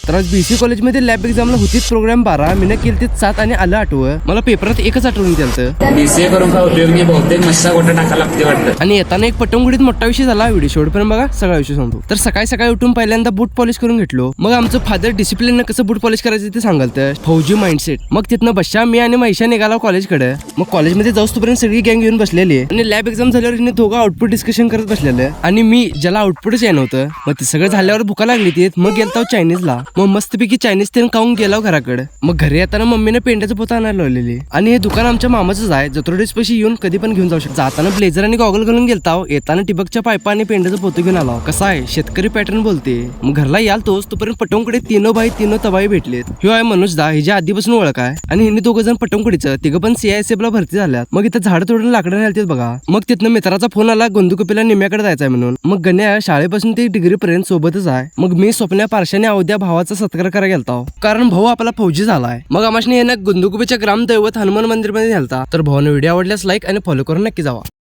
तर आज बीसी कॉलेजमध्ये लॅब एक्झामला होतीच प्रोग्राम 12, मी केली 7 आणि आलं 8. मला पेपरात एकच आठवून गेलं. बीसीए करून का उपयोग नाही, बहुतेक मस्सा गोटा टाका लागते वाटतं. आणि येताना एक पटंगुडीत मोठा विषय झाला. व्हिडिओ शेवटपर्यंत बघा, सगळा विषय सांगतो. तर सकाळी सकाळी उठून पहिल्यांदा बूट पॉलिश करून घेतलो. मग आमचं फादर डिसिप्लिन कसं बूट पॉलिश करायचं ते सांगाल, फौजी माइंडसेट. मग तिथनं बश्या, मी आणि मैशा निघाला कॉलेजकडे. मग कॉलेजमध्ये जाऊस तोपर्यंत सगळी गँग घेऊन बसलेली आणि लॅब एक्झाम झाल्यावर हिने दोघं आउटपुट डिस्कशन करत बसलेलं आणि मी ज्याला आउटपुटच येणं होतं. मग ते सगळं झाल्यावर भुका लागली ती. मग गेलता चायनीजला. मग मस्तपैकी चायनीज त्यानं खाऊन गेला घराकडे. मग घरी येताना मम्मीने पेंड्याचं पोतं आणायला लावलेली. आणि हे दुकान आमच्या मामाचंच आहे. जत्रोडीस पैसे येऊन कधी पण घेऊन जाऊ शकता. जाताना ब्लेझर आणि गॉगल घालून गेलता. येताना टिबकच्या पायपा आणि पेंड्याचं पोतं घेऊन आला. कसा आहे शेतकरी पॅटर्न बोलते. मग घरला याल तोपर्यंत पटंगकडे तीनो भाई तीनो तबाई भेटलेत. ह्यो आहे मनोज दा, हिच्या आधीपासून ओळख आहे. आणि हिने दोघं जण पटंगकडीचं, तिघं पण CISF ला भरती झाल्यात. मग इथं झाड तोडून लाकडं घालतात बघा. मग तिथनं मित्राचा फोन आला गोंदुकपीला निम्याकडे जायचंय म्हणून. मग गण्या शाळेपासून ते डिग्री पर्यंत सोबतच आहे. मग मी स्वप्न्या पारशाने अवध्या भावाचा सत्कार करायला गेलता, कारण भाऊ आपला फौजी झालाय. मग आमाशने यांना गोंदुकपीच्या ग्रामदैवत हनुमान मंदिर मध्ये नेलता. तर भावाने व्हिडिओ आवडल्यास लाईक आणि फॉलो करून नक्की जावा.